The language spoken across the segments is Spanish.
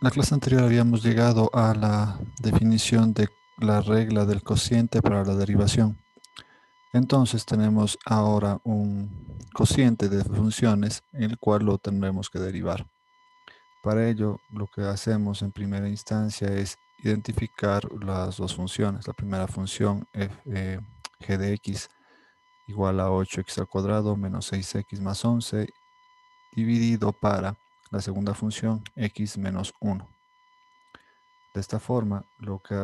la clase anterior habíamos llegado a la definición de la regla del cociente para la derivación. Entonces tenemos ahora un cociente de funciones en el cual lo tendremos que derivar. Para ello, lo que hacemos en primera instancia es identificar las dos funciones. La primera función, g de x, igual a 8x al cuadrado menos 6x más 11, dividido para la segunda función, x menos 1. De esta forma, lo que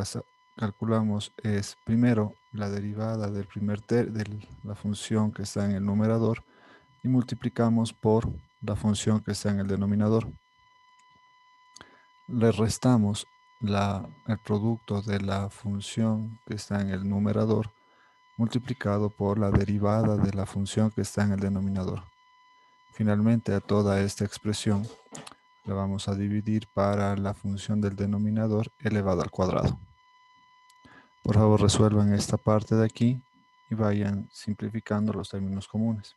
calculamos es primero la derivada del de la función que está en el numerador y multiplicamos por la función que está en el denominador. Le restamos el producto de la función que está en el numerador multiplicado por la derivada de la función que está en el denominador. Finalmente, a toda esta expresión la vamos a dividir para la función del denominador elevado al cuadrado. Por favor, resuelvan esta parte de aquí y vayan simplificando los términos comunes.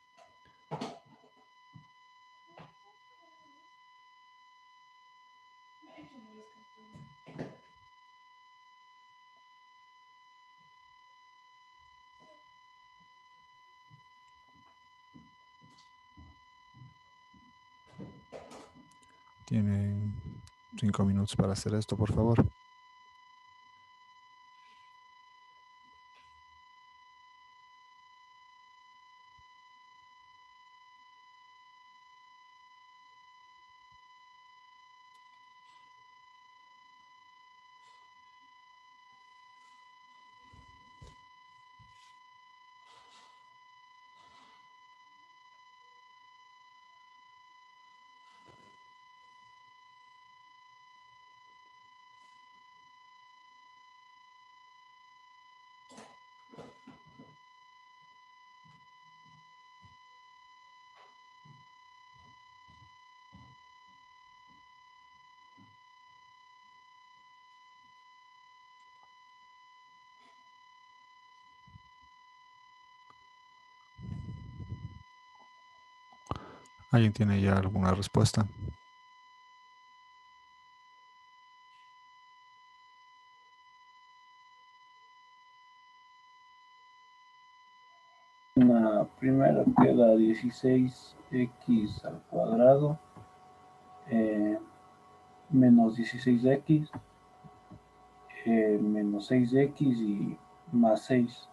Tienen 5 minutos para hacer esto, por favor. ¿Alguien tiene ya alguna respuesta? La primera queda 16x al cuadrado menos 16x menos 6x y más 6.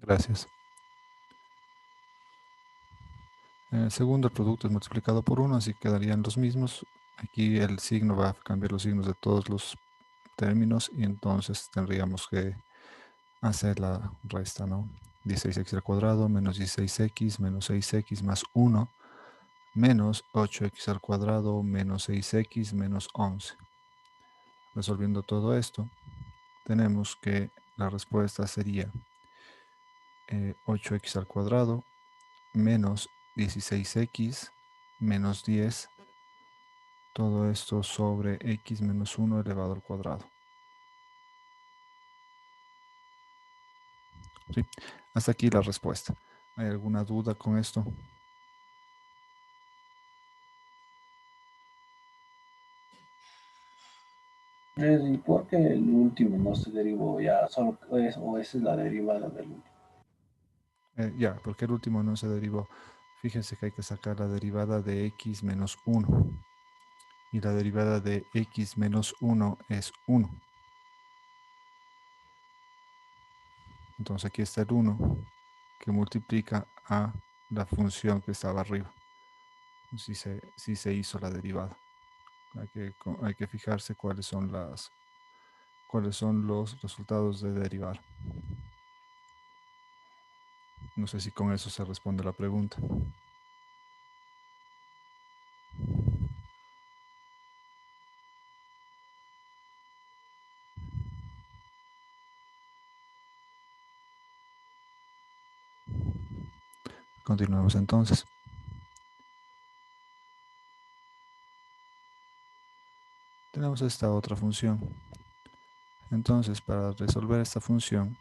Gracias. En el segundo, el producto es multiplicado por 1, así quedarían los mismos. Aquí el signo va a cambiar los signos de todos los términos y entonces tendríamos que hacer la resta, ¿no? 16x al cuadrado menos 16x menos 6x más 1 menos 8x al cuadrado menos 6x menos 11. Resolviendo todo esto, tenemos que la respuesta sería 8x al cuadrado menos 16x menos 10, todo esto sobre x menos 1 elevado al cuadrado. ¿Sí? Hasta aquí la respuesta. ¿Hay alguna duda con esto? ¿Y por qué el último no se derivó ya? Solo es, o esa es la derivada del último. Ya, porque el último no se derivó. Fíjense que hay que sacar la derivada de x menos 1. Y la derivada de x menos 1 es 1. Entonces aquí está el 1 que multiplica a la función que estaba arriba. Si se hizo la derivada. Hay que fijarse cuáles son los resultados de derivar. No sé si con eso se responde la pregunta. Continuemos entonces. Tenemos esta otra función. Entonces, para resolver esta función,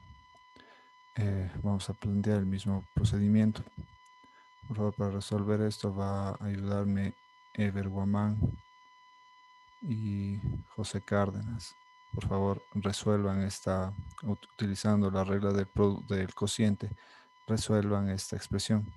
vamos a plantear el mismo procedimiento. Por favor, para resolver esto va a ayudarme Ever Guamán y José Cárdenas. Por favor, resuelvan utilizando la regla del cociente, resuelvan esta expresión.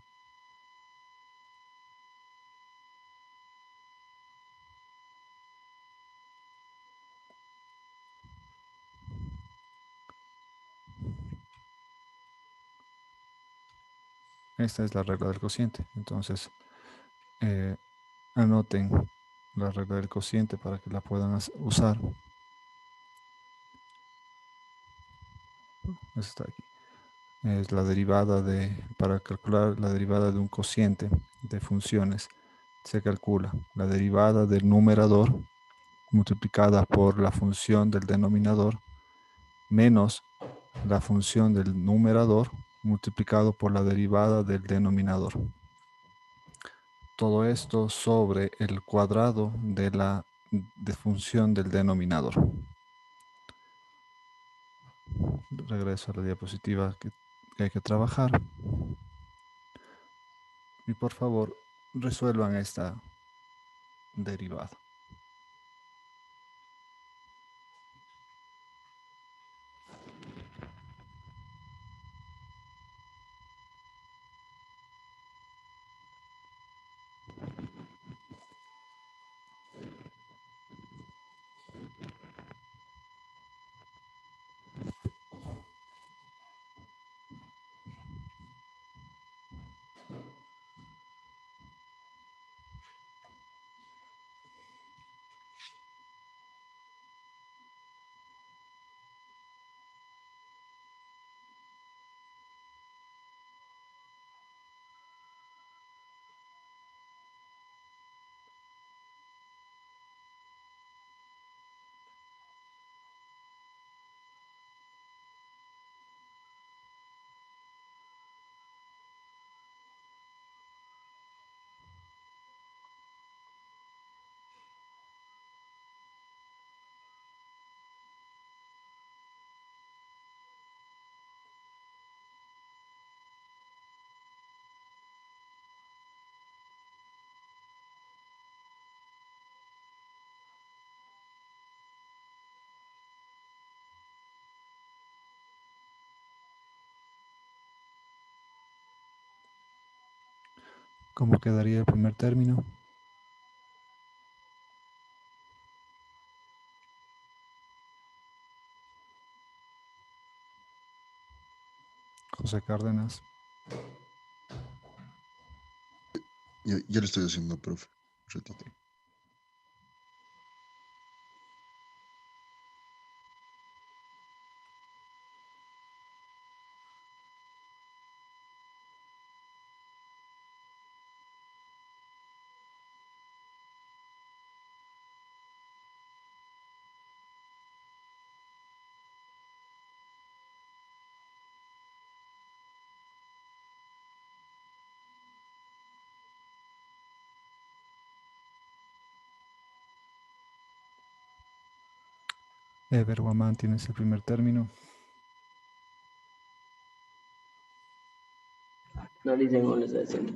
Esta es la regla del cociente. Entonces, eh, anoten la regla del cociente para que la puedan usar. Está aquí. Es la derivada para calcular la derivada de un cociente de funciones. Se calcula la derivada del numerador multiplicada por la función del denominador menos la función del numerador multiplicado por la derivada del denominador. Todo esto sobre el cuadrado de la función del denominador. Regreso a la diapositiva que hay que trabajar. Y por favor, resuelvan esta derivada. ¿Cómo quedaría el primer término? José Cárdenas. Ya lo estoy haciendo, profe. Un ratito. Ever Guamán, tienes el primer término. No dicen cómo lo está haciendo.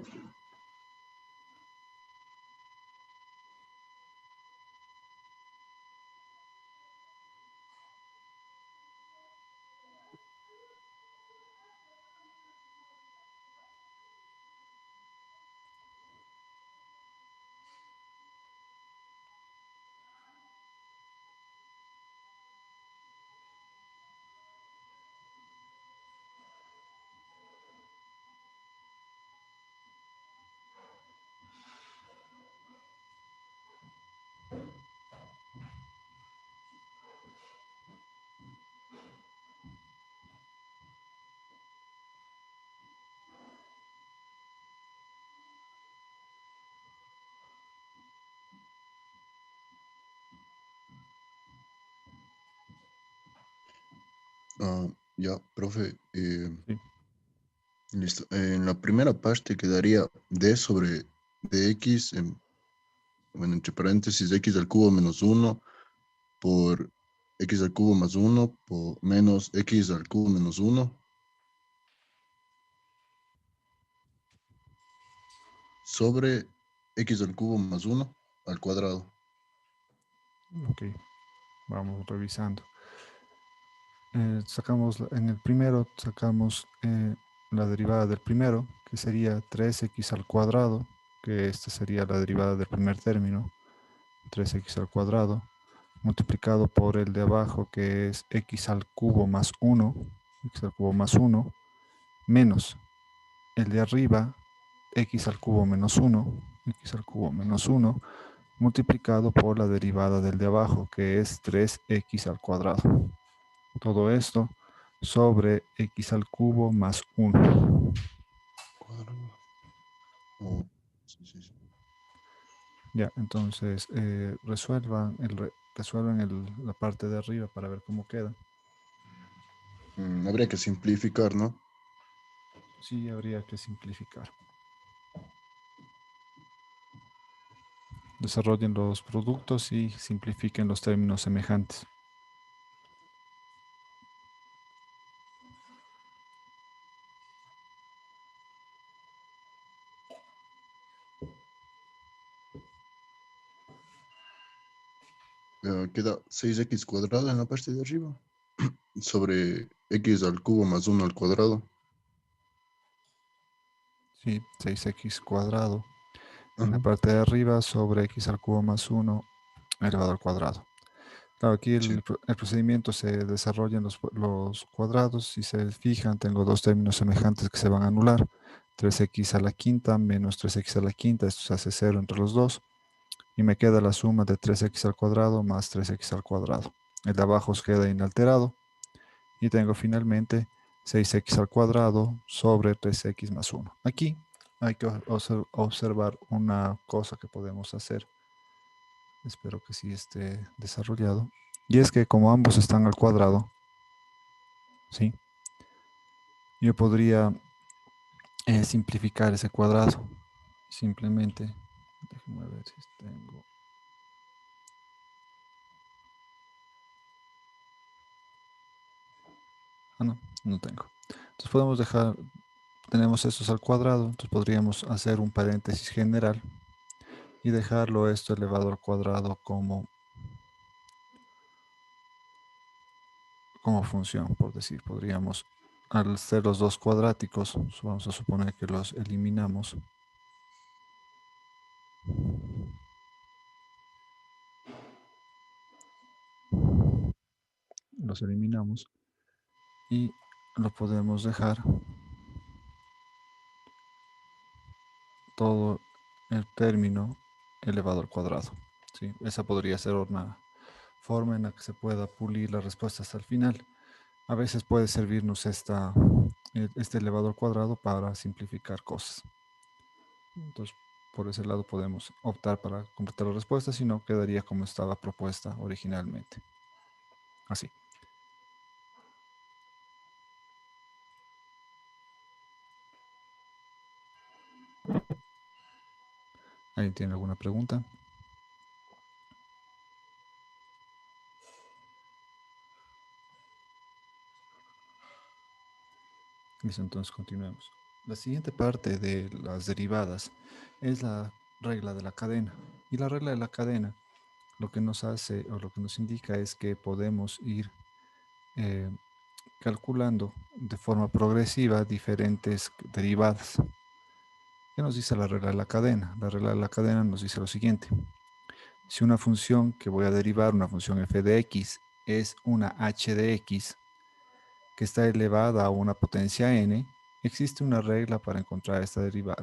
Ya, profe. Sí. Listo. En la primera parte quedaría d sobre dx, bueno, entre paréntesis, x al cubo menos 1 por x al cubo más 1 por menos x al cubo menos 1 sobre x al cubo más 1 al cuadrado. Ok, vamos revisando. En el primero, sacamos la derivada del primero, que sería 3x al cuadrado, que esta sería la derivada del primer término, 3x al cuadrado, multiplicado por el de abajo, que es x al cubo más 1, x al cubo más 1, menos el de arriba, x al cubo menos 1, x al cubo menos 1, multiplicado por la derivada del de abajo, que es 3x al cuadrado. Todo esto sobre x al cubo más 1. Cuadrado. Oh, sí, sí, sí. Ya, entonces resuelvan la parte de arriba para ver cómo queda. Habría que simplificar, ¿no? Sí, habría que simplificar. Desarrollen los productos y simplifiquen los términos semejantes. Queda 6x cuadrado en la parte de arriba sobre x al cubo más 1 al cuadrado. Sí, 6x cuadrado en la Ajá, parte de arriba sobre x al cubo más 1 elevado al cuadrado. Claro, aquí sí. el procedimiento se desarrolla en los cuadrados. Si se fijan, tengo dos términos semejantes que se van a anular. 3x a la quinta menos 3x a la quinta. Esto se hace 0 entre los dos. Y me queda la suma de 3x al cuadrado más 3x al cuadrado. El de abajo queda inalterado. Y tengo finalmente 6x al cuadrado sobre 3x más 1. Aquí hay que observar una cosa que podemos hacer. Espero que sí esté desarrollado. Y es que como ambos están al cuadrado, ¿sí? Yo podría simplificar ese cuadrado. Simplemente, déjenme ver si tengo. Ah, no, no tengo. Entonces podemos dejar, tenemos estos al cuadrado, entonces podríamos hacer un paréntesis general y dejarlo esto elevado al cuadrado como función, por decir. Podríamos, al ser los dos cuadráticos, vamos a suponer que los eliminamos. Los eliminamos y lo podemos dejar todo el término elevado al cuadrado. ¿Sí? Esa podría ser una forma en la que se pueda pulir la respuesta hasta el final. A veces puede servirnos este elevado al cuadrado para simplificar cosas. Entonces, por ese lado podemos optar para completar la respuesta, si no, quedaría como estaba propuesta originalmente. Así. ¿Alguien tiene alguna pregunta? Listo, entonces continuemos. La siguiente parte de las derivadas es la regla de la cadena. Y la regla de la cadena lo que nos hace o lo que nos indica es que podemos ir eh, calculando de forma progresiva diferentes derivadas. ¿Qué nos dice la regla de la cadena? La regla de la cadena nos dice lo siguiente. Si una función que voy a derivar, una función f de x, es una h de x que está elevada a una potencia n, existe una regla para encontrar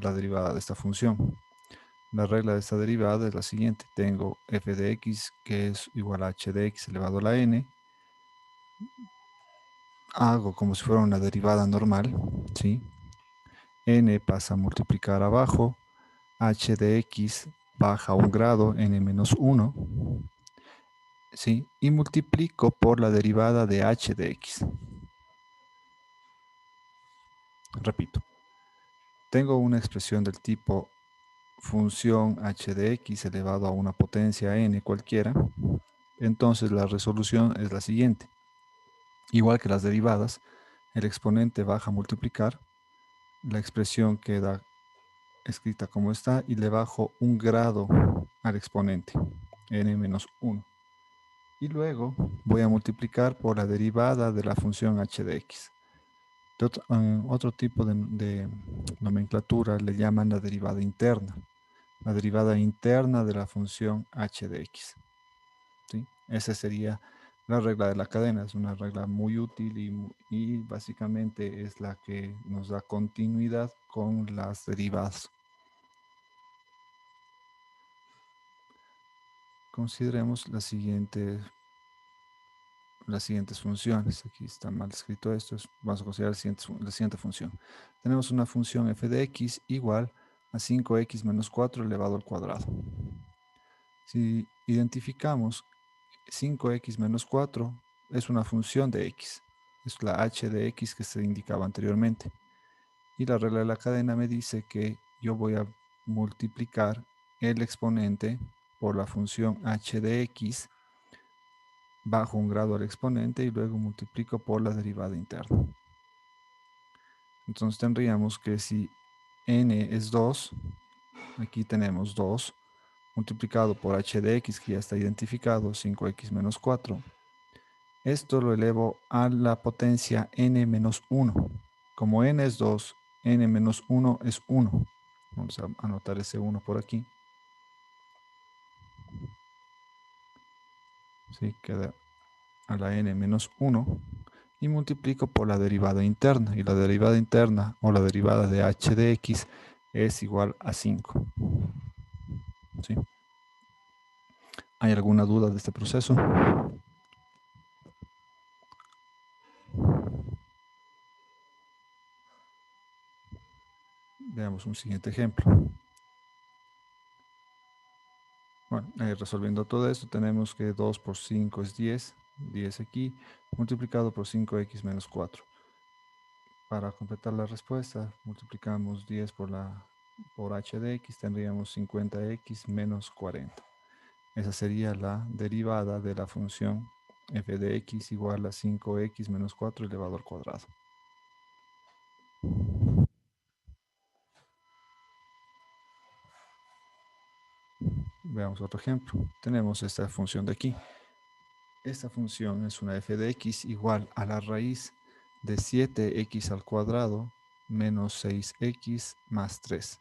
la derivada de esta función. La regla de esta derivada es la siguiente. Tengo f de x que es igual a h de x elevado a la n. Hago como si fuera una derivada normal, ¿sí? N pasa a multiplicar abajo. H de x baja a un grado, n menos 1. ¿Sí? Y multiplico por la derivada de h de x. Repito. Tengo una expresión del tipo función h de x elevado a una potencia n cualquiera. Entonces la resolución es la siguiente. Igual que las derivadas, el exponente baja a multiplicar, la expresión queda escrita como está y le bajo un grado al exponente, n menos 1. Y luego voy a multiplicar por la derivada de la función h de x. Otro tipo de nomenclatura le llaman la derivada interna. La derivada interna de la función h de x. ¿Sí? Esa sería la regla de la cadena. Es una regla muy útil y básicamente es la que nos da continuidad con las derivadas. Consideremos las siguientes funciones. Aquí está mal escrito esto. Vamos a considerar la siguiente función. Tenemos una función f de x igual a 5x menos 4 elevado al cuadrado. Si identificamos 5x menos 4 es una función de x. Es la h de x que se indicaba anteriormente. Y la regla de la cadena me dice que yo voy a multiplicar el exponente por la función h de x bajo un grado al exponente y luego multiplico por la derivada interna. Entonces tendríamos que si n es 2, aquí tenemos 2, multiplicado por h de x, que ya está identificado, 5x menos 4. Esto lo elevo a la potencia n menos 1. Como n es 2, n menos 1 es 1. Vamos a anotar ese 1 por aquí. ¿Sí? Queda a la n menos 1 y multiplico por la derivada interna. Y la derivada interna o la derivada de h de x es igual a 5. ¿Sí? ¿Hay alguna duda de este proceso? Veamos un siguiente ejemplo. Bueno, resolviendo todo esto tenemos que 2 por 5 es 10, 10 aquí, multiplicado por 5x menos 4. Para completar la respuesta, multiplicamos 10 por h de x, tendríamos 50x menos 40. Esa sería la derivada de la función f de x igual a 5x menos 4 elevado al cuadrado. Veamos otro ejemplo. Tenemos esta función de aquí. Esta función es una f de x igual a la raíz de 7x al cuadrado menos 6x más 3.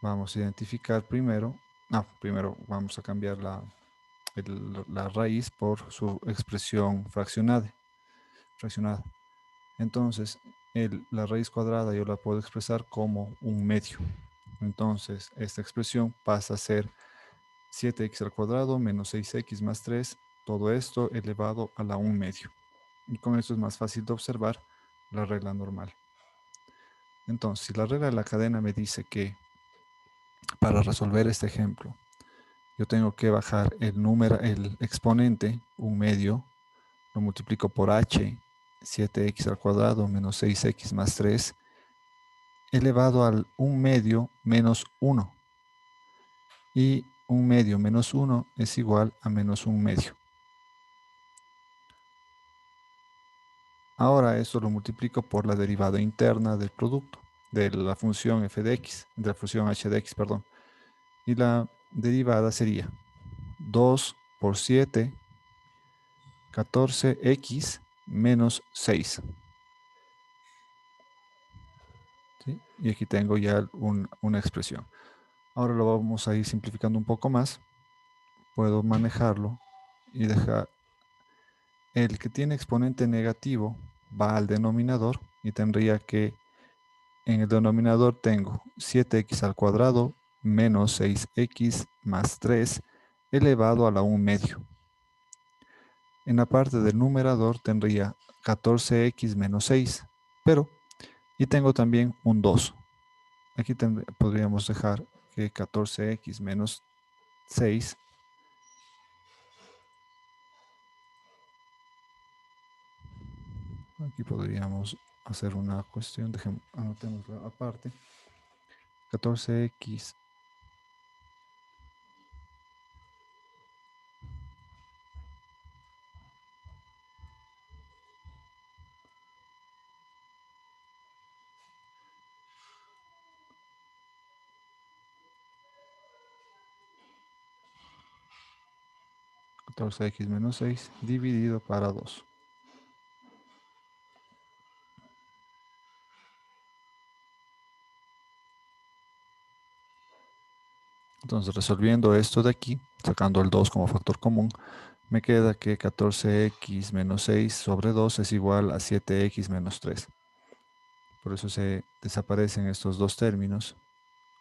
Vamos a identificar primero vamos a cambiar la raíz por su expresión fraccionada. Entonces, la raíz cuadrada yo la puedo expresar como un medio. Entonces, esta expresión pasa a ser 7x al cuadrado menos 6x más 3, todo esto elevado a la 1 medio. Y con esto es más fácil de observar la regla normal. Entonces, si la regla de la cadena me dice que para resolver este ejemplo, yo tengo que bajar el exponente, 1 medio, lo multiplico por h, 7x al cuadrado menos 6x más 3, elevado al 1 medio menos 1. Y 1 medio menos 1 es igual a menos 1 medio. Ahora esto lo multiplico por la derivada interna del producto, de la función f de x, de la función h de x, perdón. Y la derivada sería 2 por 7, 14x menos 6. ¿Sí? Y aquí tengo ya una expresión. Ahora lo vamos a ir simplificando un poco más. Puedo manejarlo y dejar el que tiene exponente negativo va al denominador y tendría que en el denominador tengo 7x al cuadrado menos 6x más 3 elevado a la 1 medio. En la parte del numerador tendría 14x menos 6, pero y tengo también un 2. Aquí podríamos dejar que 14x menos 6, aquí podríamos hacer una cuestión, anotémosla aparte, 14x 14x menos 6 dividido para 2. Entonces, resolviendo esto de aquí, sacando el 2 como factor común, me queda que 14x menos 6 sobre 2 es igual a 7x menos 3. Por eso se desaparecen estos dos términos,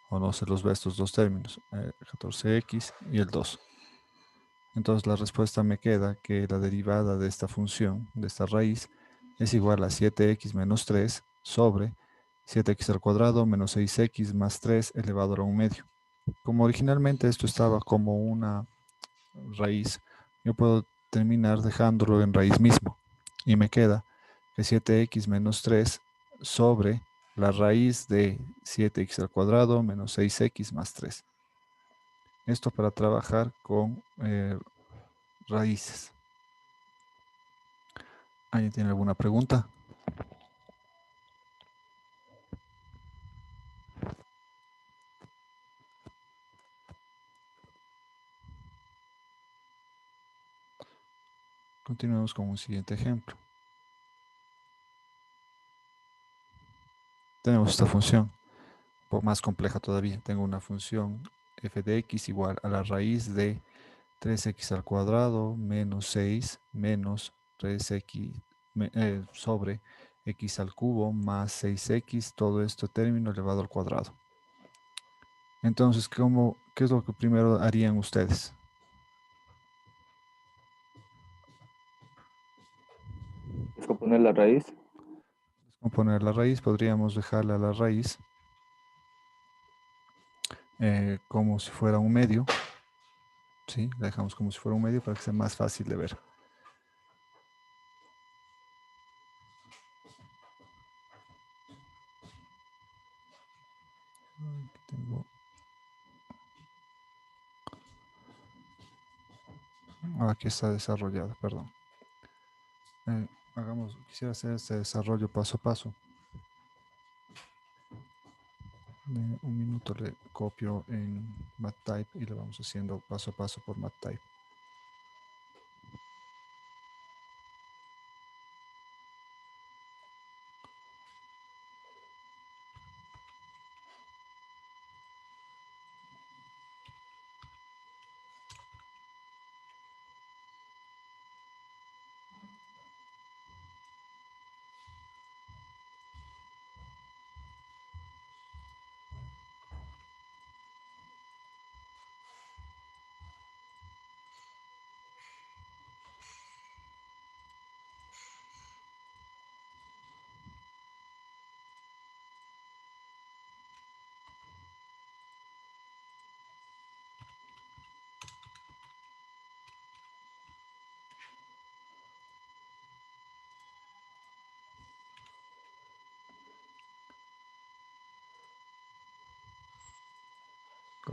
o no se los ve estos dos términos, 14x y el 2. Entonces la respuesta me queda que la derivada de esta función, de esta raíz, es igual a 7x menos 3 sobre 7x al cuadrado menos 6x más 3 elevado a la 1 medio. Como originalmente esto estaba como una raíz, yo puedo terminar dejándolo en raíz mismo. Y me queda que 7x menos 3 sobre la raíz de 7x al cuadrado menos 6x más 3. Esto para trabajar con raíces. ¿Alguien tiene alguna pregunta? Continuemos con un siguiente ejemplo. Tenemos esta función, un poco más compleja todavía. Tengo una función f de x igual a la raíz de 3x al cuadrado menos 6 menos 3x sobre x al cubo más 6x, todo esto término elevado al cuadrado. Entonces, ¿qué es lo que primero harían ustedes? Descomponer la raíz. Componer la raíz, podríamos dejarle a la raíz como si fuera un medio. ¿Sí? La dejamos como si fuera un medio para que sea más fácil de ver. Aquí está desarrollado, perdón. Quisiera hacer este desarrollo paso a paso. De un minuto le copio en MathType y lo vamos haciendo paso a paso por MathType.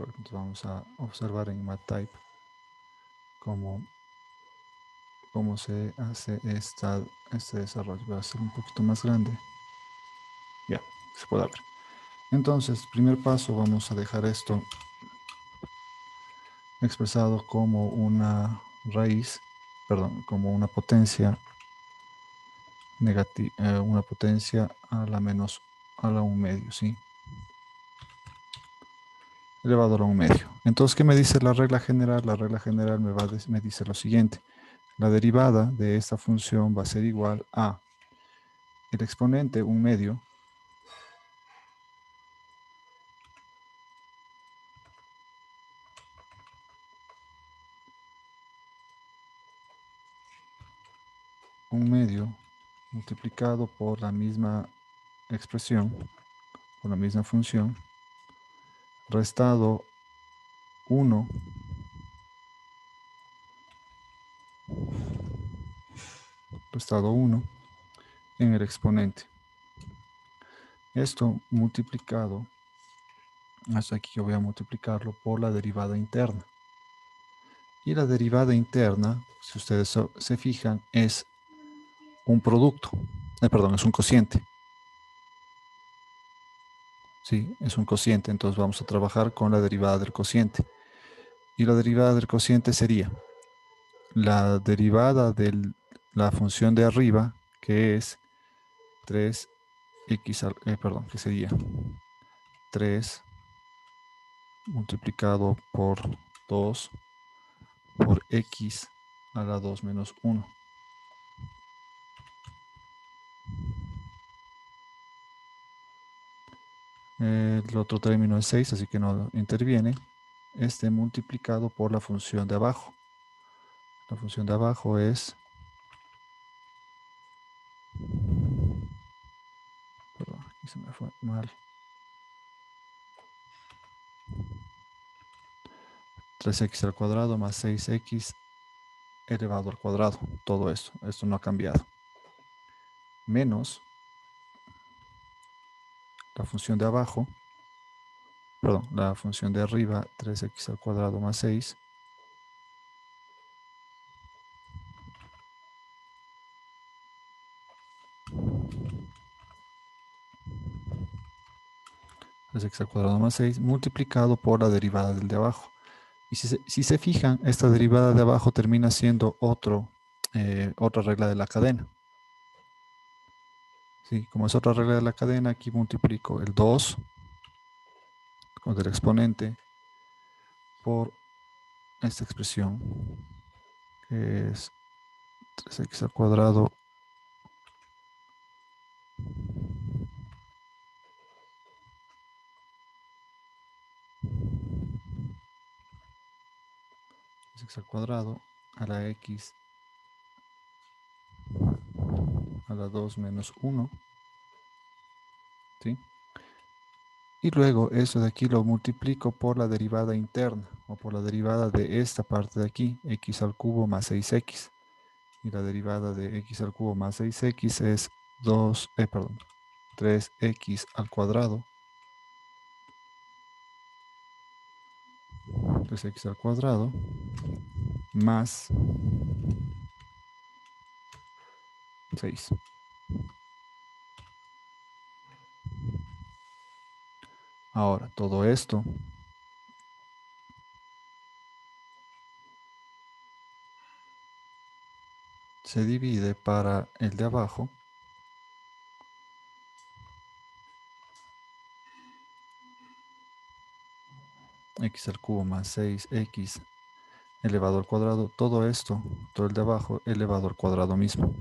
Entonces vamos a observar en MathType cómo se hace este desarrollo. Voy a hacer un poquito más grande. Ya, se puede ver. Entonces, primer paso, vamos a dejar esto expresado como una raíz, perdón, como una potencia negativa, una potencia a la 1 medio, ¿sí? Elevado a la 1 medio. Entonces, ¿qué me dice la regla general? La regla general me dice lo siguiente. La derivada de esta función va a ser igual a el exponente 1 medio multiplicado por la misma expresión, por la misma función, restado 1 en el exponente. Esto multiplicado, hasta aquí yo voy a multiplicarlo por la derivada interna. Y la derivada interna, si ustedes se fijan, es un producto, perdón, es un cociente. Sí, es un cociente, entonces vamos a trabajar con la derivada del cociente. Y la derivada del cociente sería la derivada de la función de arriba, que es 3x, perdón, que sería 3 multiplicado por 2 por x a la 2 menos 1. El otro término es 6, así que no interviene. Este multiplicado por la función de abajo. La función de abajo es... Perdón, aquí se me fue mal. 3x al cuadrado más 6x elevado al cuadrado. Todo esto no ha cambiado. Menos la función de abajo, perdón, la función de arriba, 3x al cuadrado más 6. 3x al cuadrado más 6 multiplicado por la derivada del de abajo. Y si se fijan, esta derivada de abajo termina siendo otra regla de la cadena. Sí, como es otra regla de la cadena, aquí multiplico el 2 con el exponente por esta expresión, que es 3x al cuadrado x al cuadrado a la x a la 2 menos 1, ¿sí? Y luego eso de aquí lo multiplico por la derivada interna, o por la derivada de esta parte de aquí, x al cubo más 6x. Y la derivada de x al cubo más 6x es 3x al cuadrado. 3x al cuadrado más 6. Ahora, todo esto se divide para el de abajo x al cubo más 6x elevado al cuadrado, todo esto, todo el de abajo elevado al cuadrado mismo.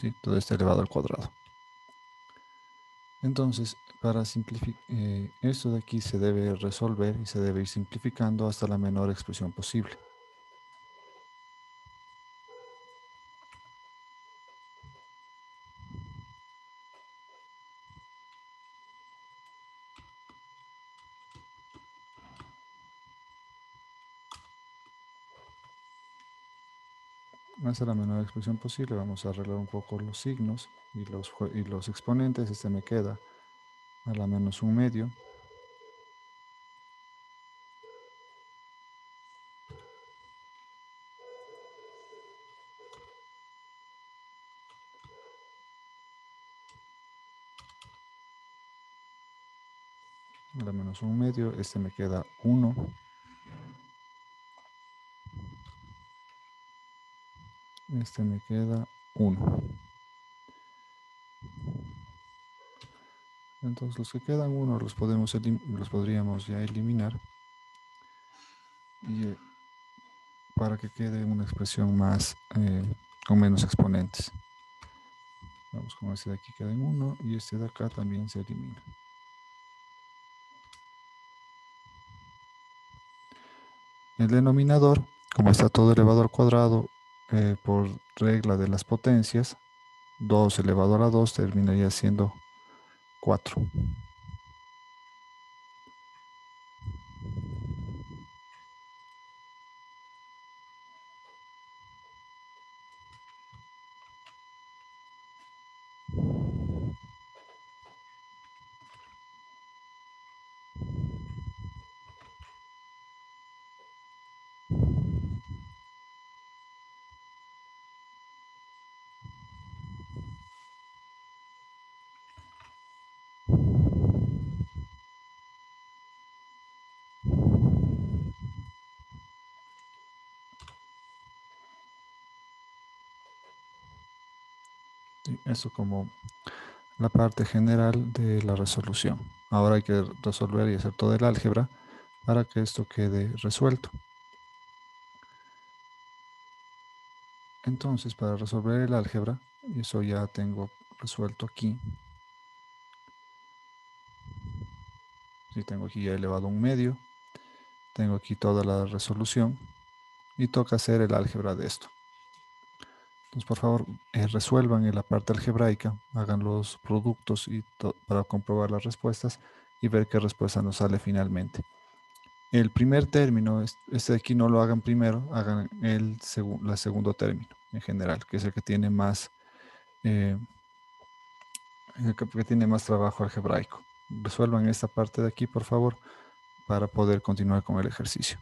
¿Sí? Todo esto elevado al cuadrado. Entonces, para simplificar, esto de aquí se debe resolver y se debe ir simplificando hasta la menor expresión posible. Hasta la menor expresión posible, vamos a arreglar un poco los signos y los exponentes. Este me queda a la menos 1/2. A la menos 1/2, este me queda 1. Este me queda 1. Entonces los que quedan 1 los podríamos ya eliminar. Y para que quede una expresión más con menos exponentes. Vamos con este de aquí queda en 1 y este de acá también se elimina. El denominador, como está todo elevado al cuadrado, por regla de las potencias, 2 elevado a la 2 terminaría siendo 4. ¿sí? Eso como la parte general de la resolución. Ahora hay que resolver y hacer todo el álgebra para que esto quede resuelto. Entonces, para resolver el álgebra, y eso ya tengo resuelto aquí. Si tengo aquí ya elevado a un medio, tengo aquí toda la resolución y toca hacer el álgebra de esto. Entonces, por favor, resuelvan en la parte algebraica, hagan los productos para comprobar las respuestas y ver qué respuesta nos sale finalmente. El primer término, este de aquí no lo hagan primero, hagan el segundo término en general, que es el que tiene más, eh, que tiene más trabajo algebraico. Resuelvan esta parte de aquí, por favor, para poder continuar con el ejercicio.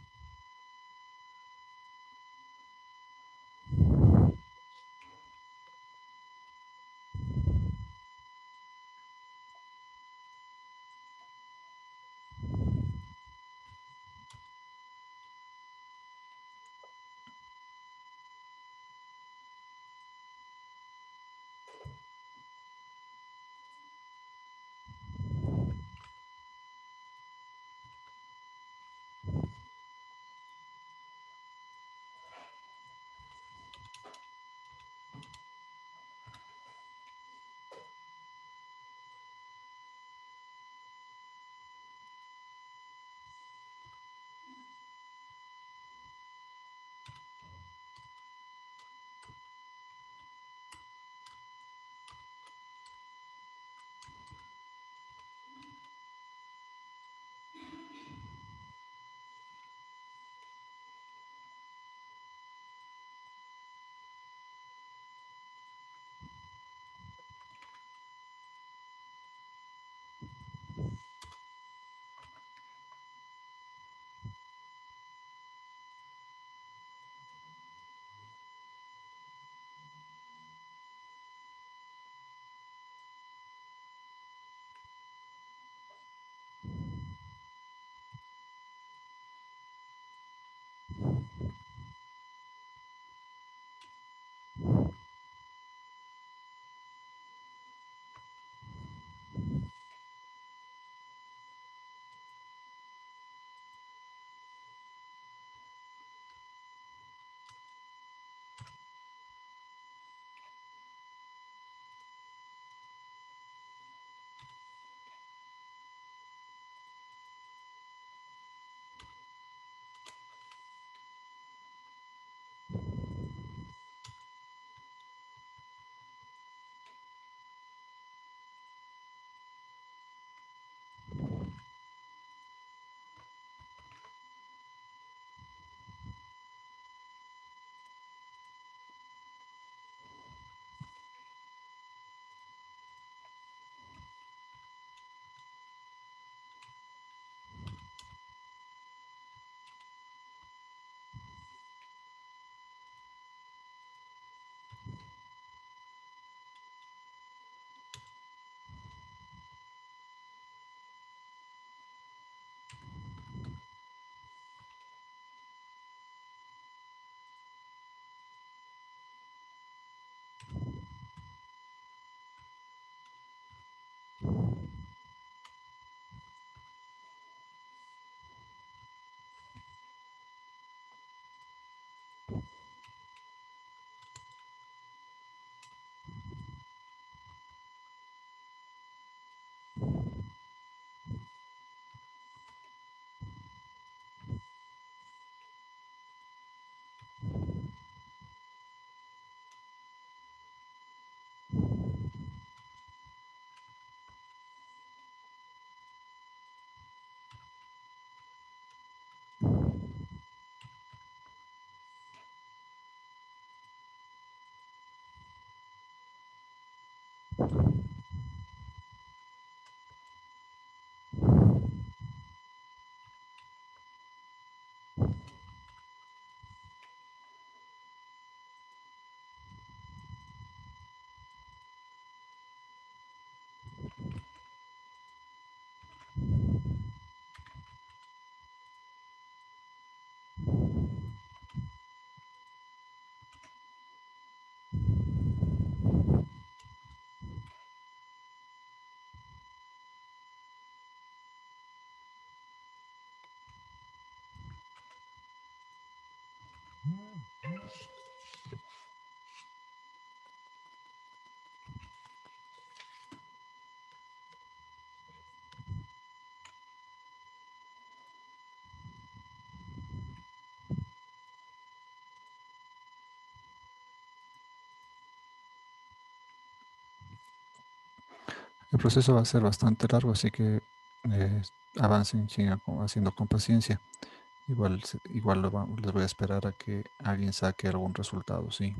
El proceso va a ser bastante largo, así que eh, avancen, sigan haciendo con paciencia. Igual les voy a esperar a que alguien saque algún resultado, sí.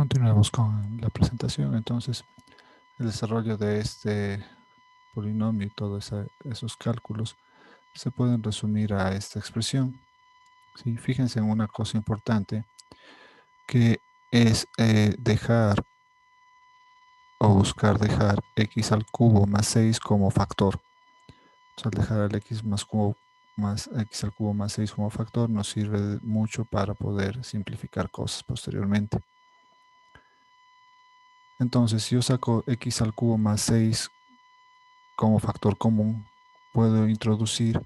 Continuemos con la presentación. Entonces, el desarrollo de este polinomio y todos esos cálculos se pueden resumir a esta expresión. ¿Sí? Fíjense en una cosa importante, que es dejar o buscar dejar x al cubo más 6 como factor. Entonces, al dejar al x x al cubo más 6 como factor nos sirve mucho para poder simplificar cosas posteriormente. Entonces, si yo saco x al cubo más 6 como factor común, puedo introducir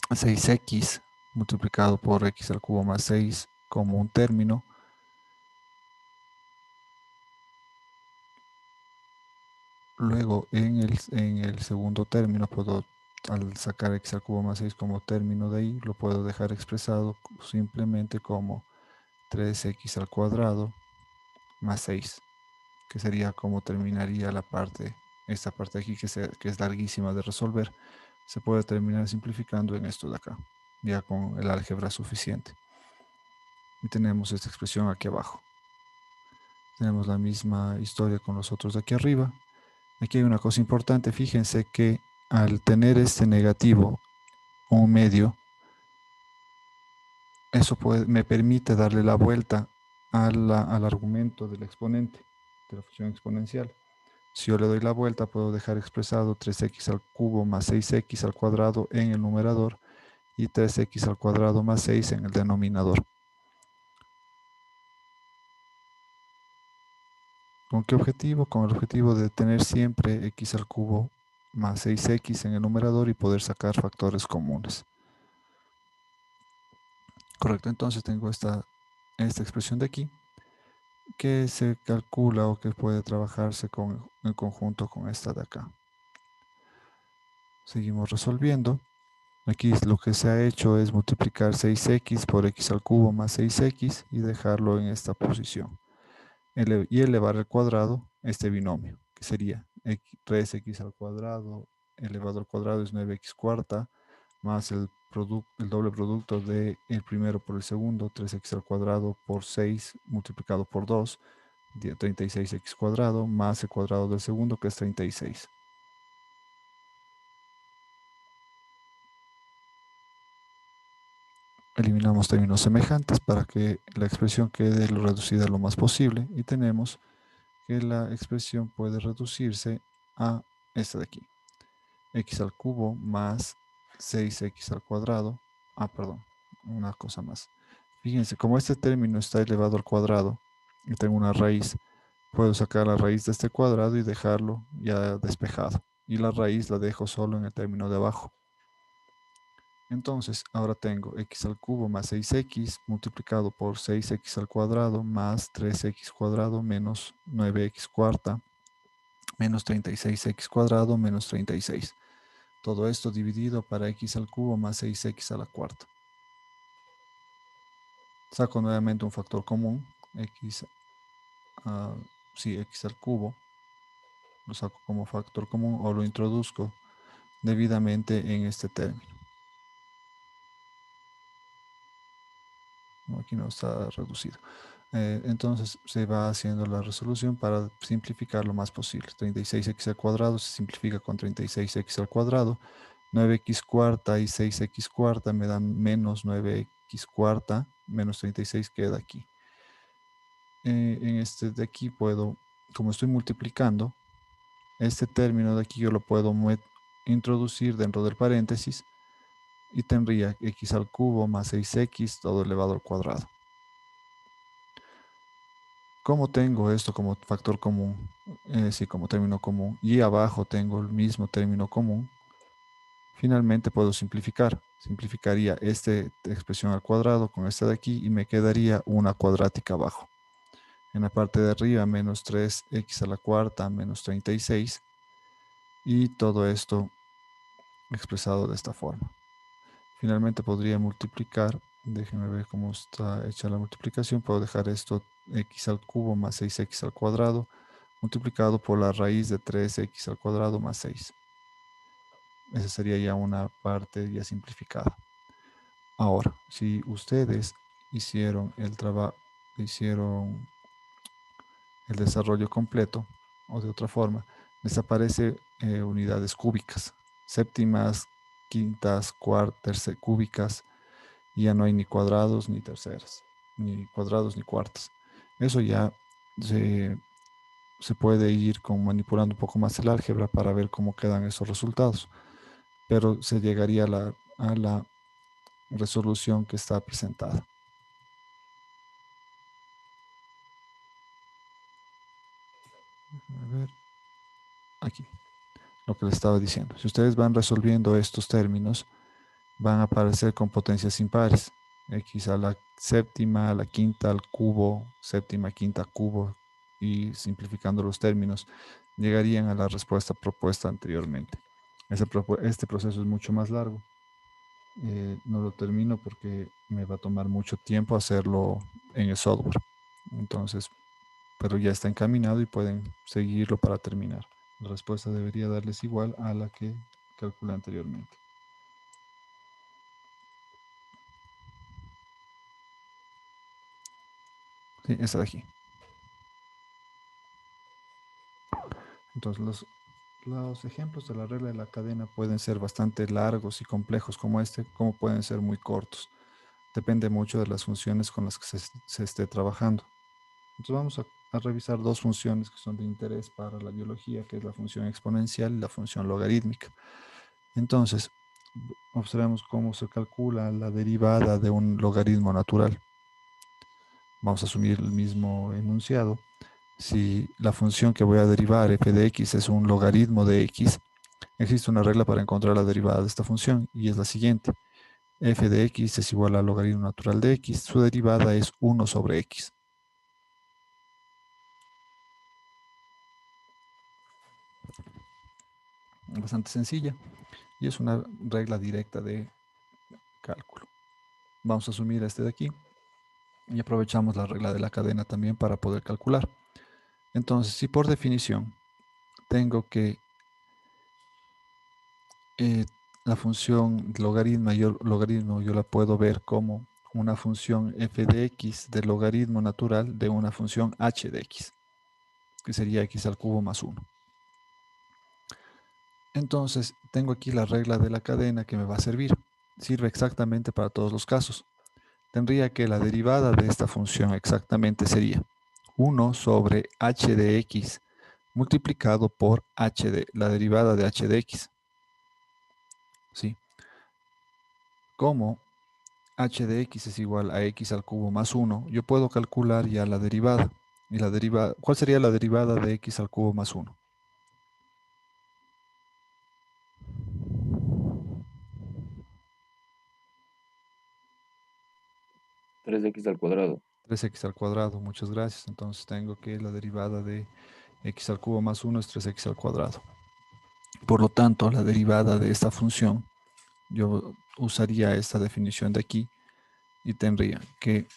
6x multiplicado por x al cubo más 6 como un término. Luego, en el segundo término, al sacar x al cubo más 6 como término de ahí, lo puedo dejar expresado simplemente como 3x al cuadrado más 6, que sería como terminaría esta parte de aquí, que es larguísima de resolver. Se puede terminar simplificando en esto de acá, ya con el álgebra suficiente. Y tenemos esta expresión aquí abajo. Tenemos la misma historia con los otros de aquí arriba. Aquí hay una cosa importante, fíjense que al tener este negativo o un medio, eso me permite darle la vuelta al argumento del exponente, de la función exponencial. Si yo le doy la vuelta, puedo dejar expresado 3x al cubo más 6x al cuadrado en el numerador y 3x al cuadrado más 6 en el denominador. ¿Con qué objetivo? Con el objetivo de tener siempre x al cubo más 6x en el numerador y poder sacar factores comunes. Correcto, entonces tengo esta expresión de aquí que se calcula o que puede trabajarse en conjunto con esta de acá. Seguimos resolviendo. Aquí lo que se ha hecho es multiplicar 6x por x al cubo más 6x y dejarlo en esta posición. Y elevar al cuadrado este binomio, que sería 3x al cuadrado elevado al cuadrado es 9x cuarta, más el doble producto del primero por el segundo, 3x al cuadrado por 6 multiplicado por 2, 36x cuadrado, más el cuadrado del segundo, que es 36. Eliminamos términos semejantes para que la expresión quede reducida lo más posible y tenemos que la expresión puede reducirse a esta de aquí, x al cubo más 6x al cuadrado. Perdón, una cosa más. Fíjense, como este término está elevado al cuadrado y tengo una raíz, puedo sacar la raíz de este cuadrado y dejarlo ya despejado. Y la raíz la dejo solo en el término de abajo. Entonces, ahora tengo x al cubo más 6x multiplicado por 6x al cuadrado más 3x cuadrado menos 9x cuarta menos 36x cuadrado menos 36. Todo esto dividido para x al cubo más 6x a la cuarta. Saco nuevamente un factor común, x al cubo. Lo saco como factor común o lo introduzco debidamente en este término. Aquí no está reducido. Entonces se va haciendo la resolución para simplificar lo más posible. 36x al cuadrado se simplifica con 36x al cuadrado. 9x cuarta y 6x cuarta me dan menos 9x cuarta, menos 36 queda aquí. En este de aquí puedo, como estoy multiplicando, este término de aquí yo lo puedo introducir dentro del paréntesis y tendría x al cubo más 6x todo elevado al cuadrado. ¿Cómo tengo esto como factor común? Sí, como término común. Y abajo tengo el mismo término común. Finalmente puedo simplificar. Simplificaría esta expresión al cuadrado con esta de aquí y me quedaría una cuadrática abajo. En la parte de arriba menos 3x a la cuarta menos 36. Y todo esto expresado de esta forma. Finalmente podría multiplicar. Déjenme ver cómo está hecha la multiplicación. Puedo dejar esto x al cubo más 6x al cuadrado multiplicado por la raíz de 3x al cuadrado más 6. Esa sería ya una parte ya simplificada. Ahora, si ustedes hicieron el trabajo, hicieron el desarrollo completo, o de otra forma, les aparece unidades cúbicas, séptimas, quintas, cuartas, cúbicas, y ya no hay ni cuadrados ni terceras, ni cuadrados ni cuartas. Eso ya se, se puede ir manipulando un poco más el álgebra para ver cómo quedan esos resultados, pero se llegaría a la resolución que está presentada. A ver, aquí, lo que les estaba diciendo. Si ustedes van resolviendo estos términos, van a aparecer con potencias impares. X a la séptima, a la quinta al cubo, séptima, quinta cubo, y simplificando los términos, llegarían a la respuesta propuesta anteriormente. Este proceso es mucho más largo. No lo termino porque me va a tomar mucho tiempo hacerlo en el software. Entonces, pero ya está encaminado y pueden seguirlo para terminar. La respuesta debería darles igual a la que calculé anteriormente. Sí, esa de aquí. Entonces, los ejemplos de la regla de la cadena pueden ser bastante largos y complejos como este, como pueden ser muy cortos. Depende mucho de las funciones con las que se esté trabajando. Entonces vamos a revisar dos funciones que son de interés para la biología, que es la función exponencial y la función logarítmica. Entonces, observemos cómo se calcula la derivada de un logaritmo natural. Vamos a asumir el mismo enunciado. Si la función que voy a derivar, f de x, es un logaritmo de x, existe una regla para encontrar la derivada de esta función, y es la siguiente. F de x es igual al logaritmo natural de x. Su derivada es 1 sobre x. Bastante sencilla, y es una regla directa de cálculo. Vamos a asumir este de aquí, y aprovechamos la regla de la cadena también para poder calcular. Entonces, si por definición tengo que la función logaritmo yo la puedo ver como una función f de x del logaritmo natural de una función h de x, que sería x al cubo más 1. Entonces, tengo aquí la regla de la cadena que me va a servir. Sirve exactamente para todos los casos. Tendría que la derivada de esta función exactamente sería 1 sobre h de x multiplicado por la derivada de h de x. ¿Sí? Como h de x es igual a x al cubo más 1, yo puedo calcular ya la derivada. Y la derivada, ¿cuál sería la derivada de x al cubo más 1? 3x al cuadrado. 3x al cuadrado, muchas gracias. Entonces tengo que la derivada de x al cubo más 1 es 3x al cuadrado. Por lo tanto, la derivada de esta función, yo usaría esta definición de aquí y tendría que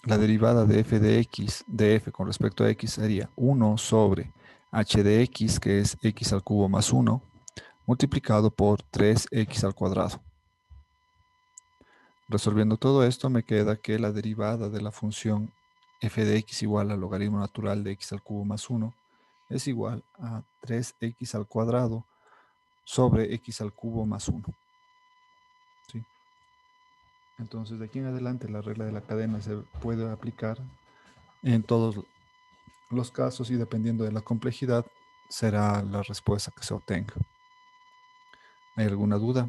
la derivada de f de x, de f con respecto a x, sería 1 sobre h de x, que es x al cubo más 1, multiplicado por 3x al cuadrado. Resolviendo todo esto, me queda que la derivada de la función f de x igual al logaritmo natural de x al cubo más 1 es igual a 3x al cuadrado sobre x al cubo más 1. ¿Sí? Entonces, de aquí en adelante, la regla de la cadena se puede aplicar en todos los casos y dependiendo de la complejidad, será la respuesta que se obtenga. ¿Hay alguna duda?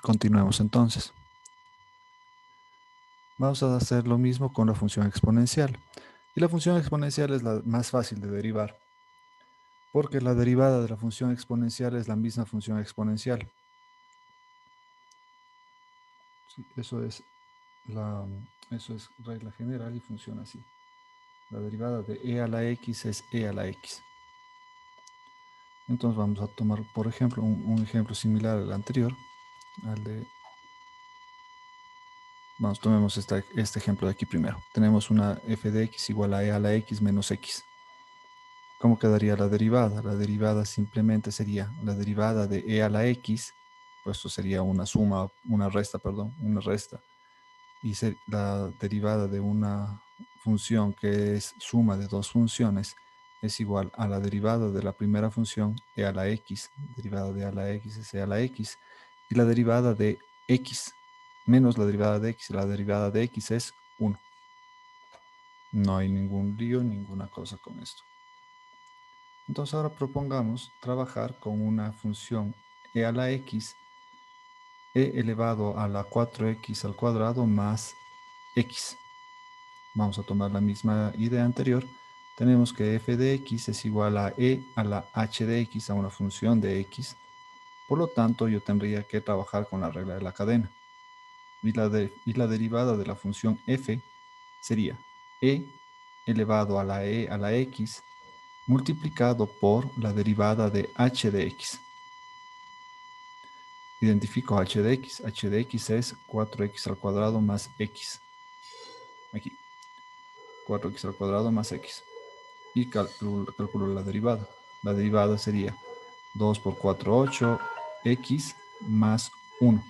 Continuemos entonces. Vamos a hacer lo mismo con la función exponencial. Y la función exponencial es la más fácil de derivar, porque la derivada de la función exponencial es la misma función exponencial. Sí, eso es regla general y funciona así. La derivada de e a la x es e a la x. Entonces vamos a tomar, por ejemplo, un ejemplo similar al anterior, al de... Vamos, tomemos este ejemplo de aquí primero. Tenemos una f de x igual a e a la x menos x. ¿Cómo quedaría la derivada? La derivada simplemente sería la derivada de e a la x, pues esto sería una suma, una resta, perdón, una resta. Y la derivada de una función que es suma de dos funciones es igual a la derivada de la primera función e a la x. Derivada de a la x es e a la x. Y la derivada de x menos la derivada de x. La derivada de x es 1. No hay ningún lío, ninguna cosa con esto. Entonces ahora propongamos trabajar con una función e a la x, e elevado a la 4x al cuadrado más x. Vamos a tomar la misma idea anterior. Tenemos que f de x es igual a e a la h de x, a una función de x. Por lo tanto, yo tendría que trabajar con la regla de la cadena. Y la derivada de la función f sería e elevado a la e a la x multiplicado por la derivada de h de x. Identifico h de x. H de x es 4x al cuadrado más x. Aquí. 4x al cuadrado más x. Y calculo la derivada. La derivada sería 2 por 4, 8, x más 1.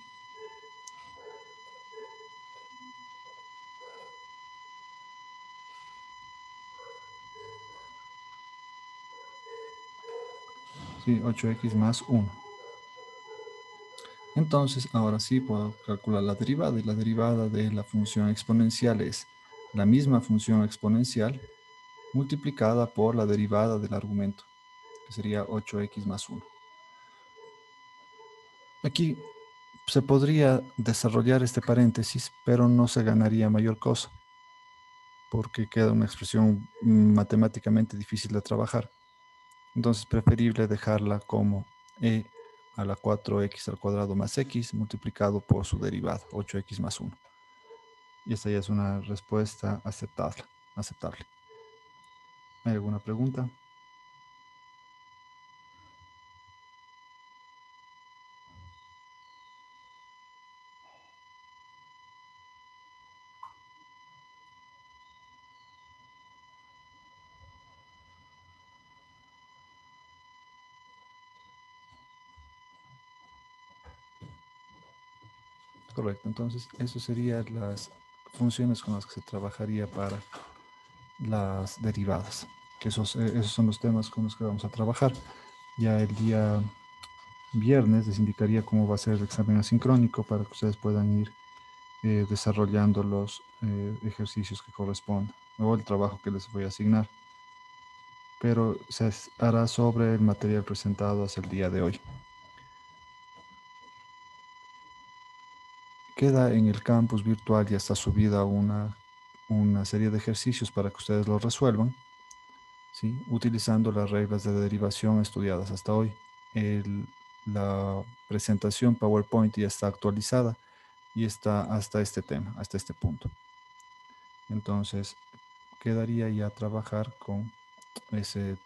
Sí, 8x más 1. Entonces, ahora sí puedo calcular la derivada. Y la derivada de la función exponencial es la misma función exponencial multiplicada por la derivada del argumento, que sería 8x más 1. Aquí se podría desarrollar este paréntesis, pero no se ganaría mayor cosa, porque queda una expresión matemáticamente difícil de trabajar. Entonces, preferible dejarla como e a la 4x al cuadrado más x multiplicado por su derivada, 8x más 1. Y esta ya es una respuesta aceptable. ¿Hay alguna pregunta? Correcto, entonces eso serían las funciones con las que se trabajaría para las derivadas, que esos son los temas con los que vamos a trabajar. Ya el día viernes les indicaría cómo va a ser el examen asincrónico para que ustedes puedan ir desarrollando los ejercicios que correspondan o el trabajo que les voy a asignar, pero se hará sobre el material presentado hasta el día de hoy. Queda en el campus virtual, ya está subida una serie de ejercicios para que ustedes lo resuelvan, ¿sí? Utilizando las reglas de derivación estudiadas hasta hoy. La presentación PowerPoint ya está actualizada y está hasta este tema, hasta este punto. Entonces, quedaría ya trabajar con ese